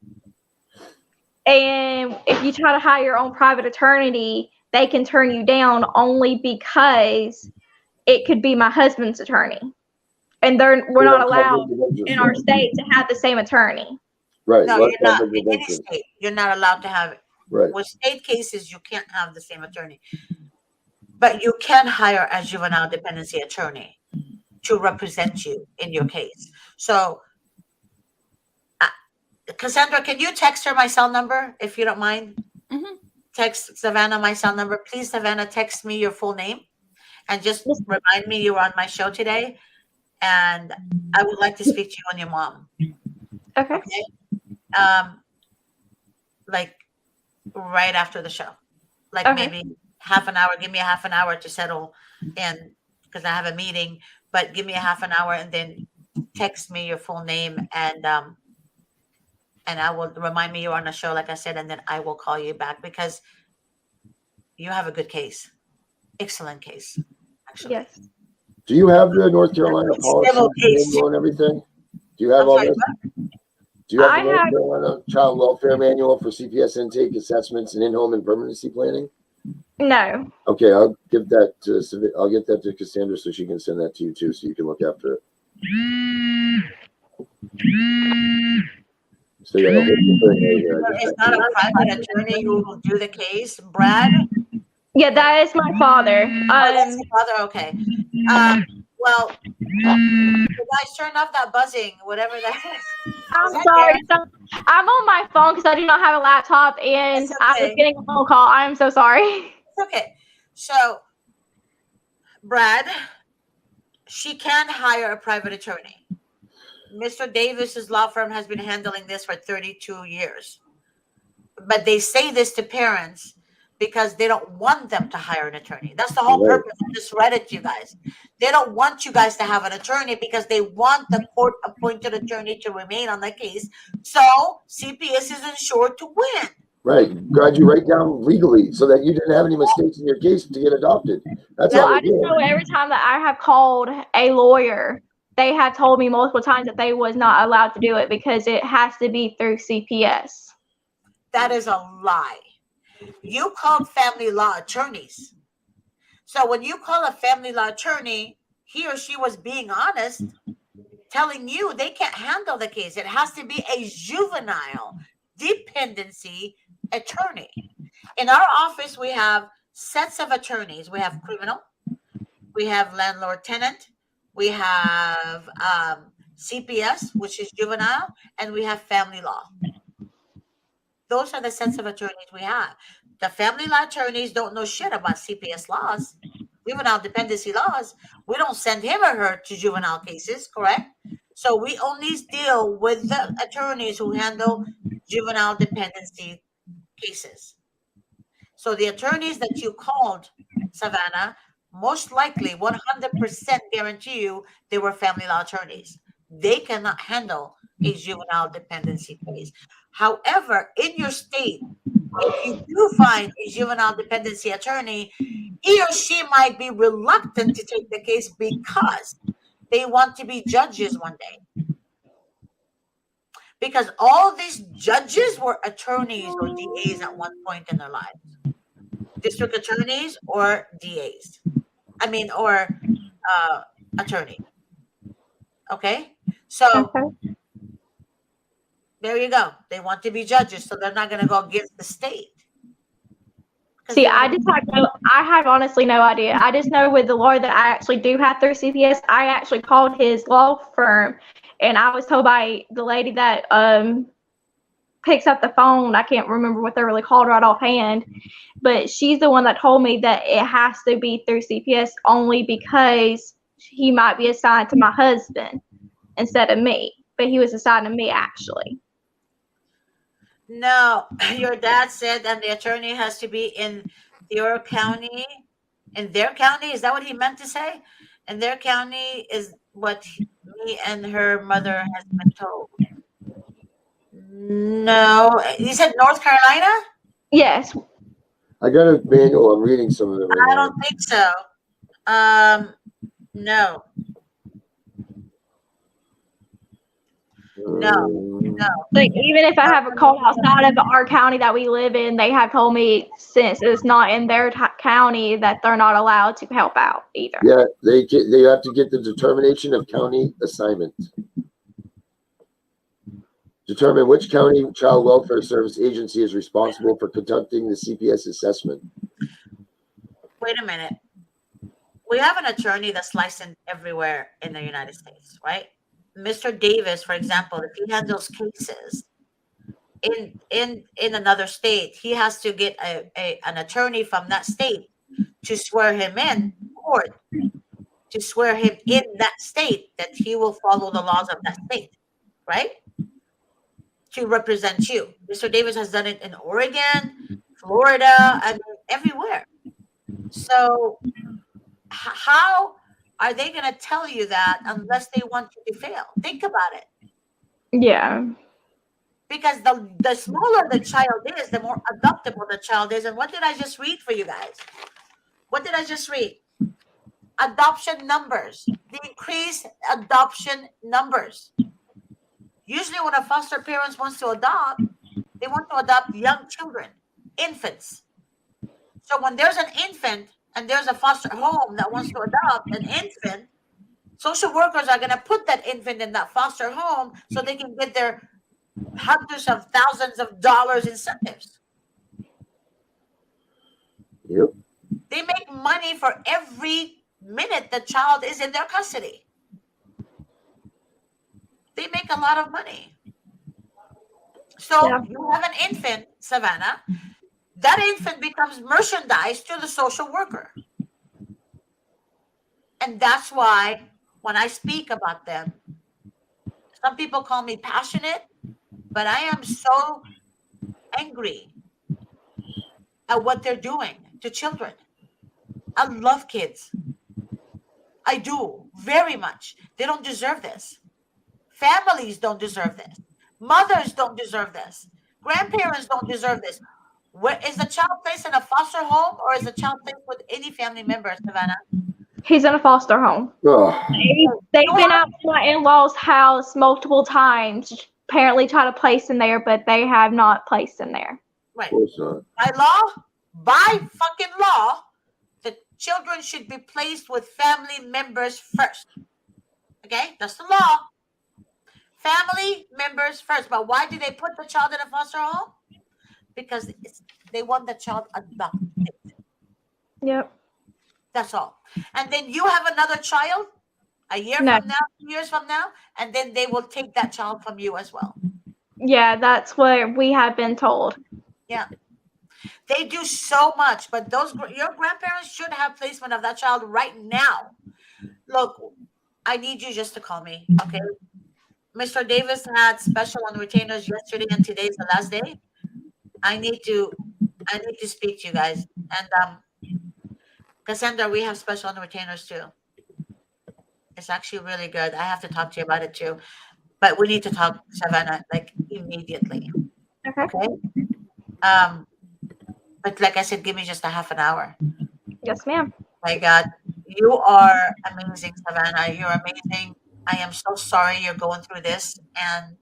And if you try to hire your own private attorney, they can turn you down only because it could be my husband's attorney. And we're not allowed in our state to have the same attorney. Right. No, you're not. In any state, you're not allowed to have it. Right. With state cases, you can't have the same attorney. But you can hire a juvenile dependency attorney to represent you in your case. So, Cassandra, can you text her my cell number, if you don't mind? Mm-hmm. Text Savannah my cell number. Please, Savannah, text me your full name and just remind me you were on my show today. And I would like to speak to you and your mom. Okay. Like right after the show. Like maybe half an hour. Give me a half an hour to settle in because I have a meeting. But give me a half an hour and then text me your full name and I will remind me you're on the show, like I said, and then I will call you back because you have a good case. Excellent case, actually. Yes. Do you have the North Carolina policy and everything? Do you have all this? Do you have the North Carolina Child Welfare Manual for CPS intake assessments and in-home and permanency planning? No. Okay, I'll get that to Cassandra so she can send that to you too, so you can look after it. So yeah, it's not a private attorney who will do the case, Brad. Yeah, that is my father. That's your father. Okay. Well, you guys turn off that buzzing, whatever that is. I'm sorry. I'm on my phone because I do not have a laptop, and I was getting a phone call. I'm so sorry. It's okay. So, Brad, she can hire a private attorney. Mr. Davis's law firm has been handling this for 32 years. But they say this to parents because they don't want them to hire an attorney. That's the whole purpose. I just read it to you guys. They don't want you guys to have an attorney because they want the court-appointed attorney to remain on the case, so CPS is ensured to win. Right. Got you right down legally so that you didn't have any mistakes in your case to get adopted. That's Well, all I just know every time that I have called a lawyer, they have told me multiple times that they was not allowed to do it because it has to be through CPS. That is a lie. You called family law attorneys. So when you call a family law attorney, he or she was being honest, telling you they can't handle the case. It has to be a juvenile dependency attorney. In our office, we have sets of attorneys. We have criminal, we have landlord-tenant, we have CPS, which is juvenile, and we have family law. Those are the sets of attorneys we have. The family law attorneys don't know shit about CPS laws, juvenile dependency laws. We don't send him or her to juvenile cases, correct? So we only deal with the attorneys who handle juvenile dependency cases. So the attorneys that you called, Savannah, most likely 100% guarantee you they were family law attorneys. They cannot handle a juvenile dependency case. However, in your state, if you do find a juvenile dependency attorney, he or she might be reluctant to take the case because they want to be judges one day. Because all these judges were attorneys or DAs at one point in their lives. District attorneys or DAs. Or attorney. Okay? So there you go. They want to be judges, so they're not going to go against the state. See, I have honestly no idea. I just know with the lawyer that I actually do have through CPS, I actually called his law firm, and I was told by the lady that picks up the phone, I can't remember what they're really called right offhand, but she's the one that told me that it has to be through CPS only because he might be assigned to my husband instead of me, but he was assigned to me actually. No, your dad said that the attorney has to be in your county, in their county. Is that what he meant to say? In their county is what me and her mother has been told. No, you said North Carolina? Yes. I got a manual. I'm reading some of it right I now. don't think so. No. No. Like even if I have a call outside of our county that we live in, they have told me since it's not in their county that they're not allowed to help out either. Yeah, they have to get the determination of county assignment. Determine which county child welfare service agency is responsible for conducting the CPS assessment. Wait a minute. We have an attorney that's licensed everywhere in the United States, right? Mr. Davis, for example, if he handles cases in another state, he has to get an attorney from that state to swear him in court, to swear him in that state that he will follow the laws of that state, right? To represent you. Mr. Davis has done it in Oregon, Florida, and everywhere. So how are they going to tell you that unless they want you to fail? Think about it. Yeah. Because the smaller the child is, the more adoptable the child is. And what did I just read for you guys? What did I just read? Adoption numbers. The increased adoption numbers. Usually when a foster parent wants to adopt, they want to adopt young children, infants. So when there's an infant and there's a foster home that wants to adopt an infant, social workers are going to put that infant in that foster home so they can get their hundreds of thousands of dollars incentives. Yep. They make money for every minute the child is in their custody. They make a lot of money. So you have an infant, Savannah. That infant becomes merchandise to the social worker. And that's why when I speak about them, some people call me passionate, but I am so angry at what they're doing to children. I love kids. I do very much. They don't deserve this. Families don't deserve this. Mothers don't deserve this. Grandparents don't deserve this. Where is the child placed in a foster home or is the child placed with any family member, Savannah? He's in a foster home. They've been out to my in-laws' house multiple times, apparently try to place him there, but they have not placed him there. Right. By fucking law, the children should be placed with family members first. Okay? That's the law. Family members first. But why did they put the child in a foster home? Because they want the child adopted. Yep. That's all. And then you have another child a year from now, 2 years from now, and then they will take that child from you as well. Yeah, that's what we have been told. Yeah. They do so much, but your grandparents should have placement of that child right now. Look, I need you just to call me, okay? Mr. Davis had special on retainers yesterday, and today's the last day. I need to speak to you guys. And Cassandra, we have special on retainers too. It's actually really good. I have to talk to you about it too. But we need to talk, Savannah, like immediately. Okay. But like I said, give me just a half an hour. Yes, ma'am. My God, you are amazing, Savannah. You're amazing. I am so sorry you're going through this. And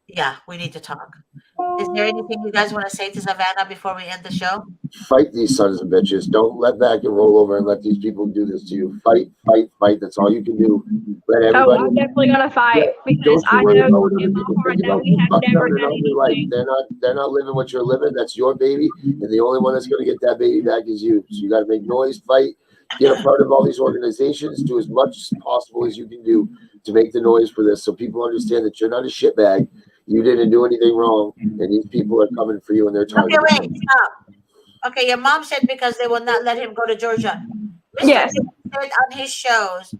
yeah, we need to talk. Is there anything you guys want to say to Savannah before we end the show? Fight these sons of bitches. Don't let back and roll over and let these people do this to you. Fight, fight, fight. That's all you can do. Let everybody. I'm definitely gonna fight because I know in my heart that we have never done anything. They're not living what you're living. That's your baby, and the only one that's gonna get that baby back is you. So you got to make noise, fight, get a part of all these organizations, do as much as possible as you can do to make the noise for this, so people understand that you're not a shitbag. You didn't do anything wrong, and these people are coming for you, and they're trying. Okay, wait, stop. Okay, your mom said because they will not let him go to Georgia. Yes. Mr. said on his shows,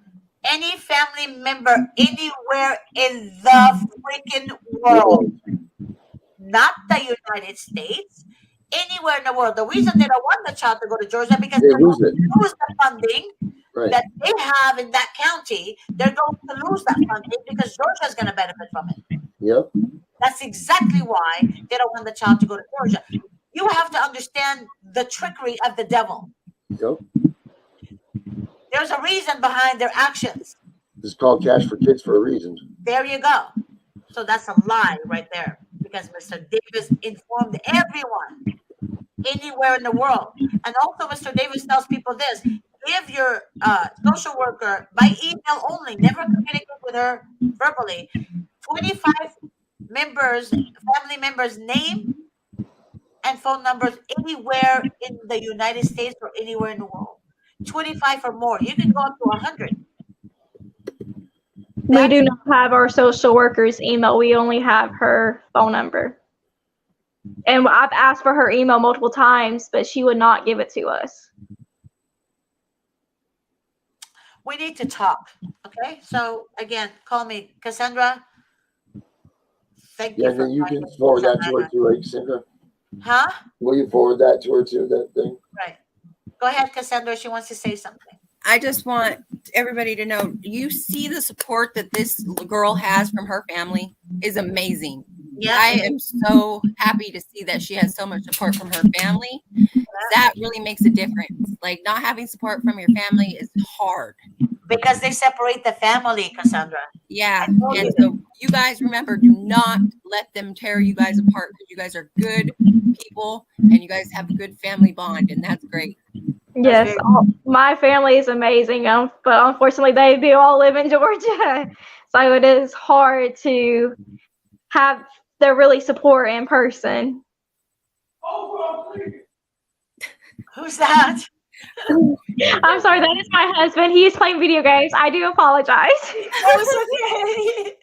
any family member anywhere in the freaking world, not the United States, anywhere in the world. The reason they don't want the child to go to Georgia because they lose the funding that they have in that county. They're going to lose that funding because Georgia is going to benefit from it. Yep. That's exactly why they don't want the child to go to Georgia. You have to understand the trickery of the devil. Yep. There's a reason behind their actions. It's called Cash for Kids for a reason. There you go. So that's a lie right there because Mr. Davis informed everyone anywhere in the world. And also Mr. Davis tells people this. Give your social worker by email only, never communicate with her verbally, 25 members, family members' name and phone numbers anywhere in the United States or anywhere in the world. 25 or more. You can go up to 100. We do not have our social worker's email. We only have her phone number. And I've asked for her email multiple times, but she would not give it to us. We need to talk. Okay? So, again, call me. Cassandra, thank you. Yeah, then you can forward that to her too, right, Cassandra? Huh? Will you forward that to her too, that thing? Right. Go ahead, Cassandra. She wants to say something. I just want everybody to know, you see the support that this girl has from her family is amazing. Yeah. I am so happy to see that she has so much support from her family. That really makes a difference. Like, not having support from your family is hard. Because they separate the family, Cassandra. Yeah. And so you guys remember, do not let them tear you guys apart because you guys are good people and you guys have a good family bond, and that's great. Yes, my family is amazing, but unfortunately they do all live in Georgia. So it is hard to have their really support in person. Who's that? I'm sorry, that is my husband. He is playing video games. I do apologize. Okay.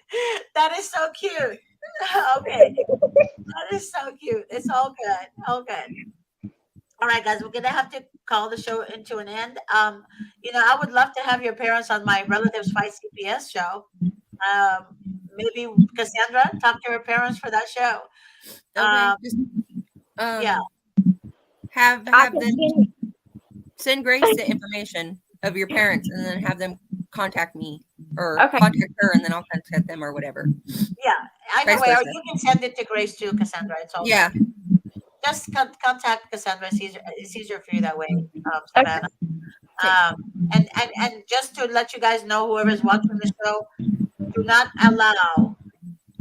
That is so cute. Okay. That is so cute. It's all good. All good. All right, guys, we're going to have to call the show into an end. I would love to have your parents on my Relatives Fight CPS show. Maybe Cassandra, talk to your parents for that show. Yeah. Have them send Grace the information of your parents, and then have them contact me or contact her, and then I'll contact them or whatever. Yeah, either way, or you can send it to Grace too, Cassandra. It's all just contact Cassandra. It's easier for you that way, Savannah. And just to let you guys know, whoever's watching the show, do not allow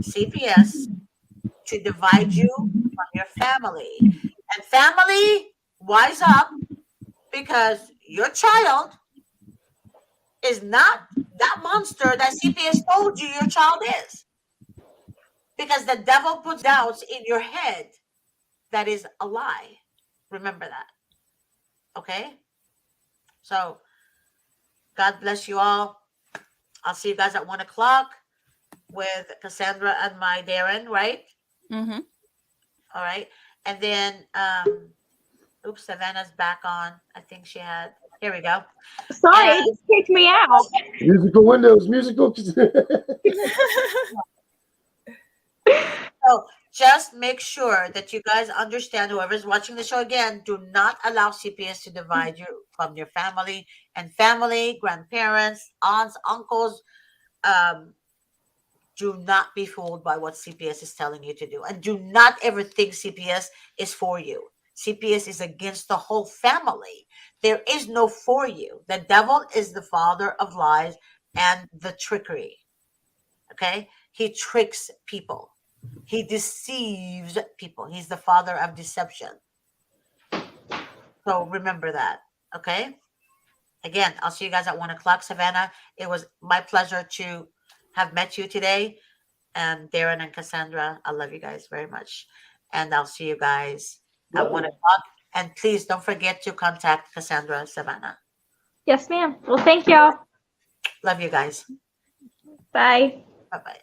CPS to divide you from your family. And family, wise up, because your child is not that monster that CPS told you your child is. Because the devil puts doubts in your head. That is a lie. Remember that. Okay? So, God bless you all. I'll see you guys at 1 o'clock with Cassandra and my Darren, right? Mm-hmm. All right. And then, oops, Savannah's back on. I think she had, here we go. Sorry, it just kicked me out. Musical windows, musical. So just make sure that you guys understand, whoever's watching the show again, do not allow CPS to divide you from your family and family, grandparents, aunts, uncles. Do not be fooled by what CPS is telling you to do. And do not ever think CPS is for you. CPS is against the whole family. There is no for you. The devil is the father of lies and the trickery. Okay? He tricks people. He deceives people. He's the father of deception. So remember that. Okay? Again, I'll see you guys at 1 o'clock, Savannah. It was my pleasure to have met you today. And Darren and Cassandra, I love you guys very much. And I'll see you guys at 1 o'clock. And please don't forget to contact Cassandra, Savannah. Yes, ma'am. Well, thank y'all. Love you guys. Bye. Bye-bye.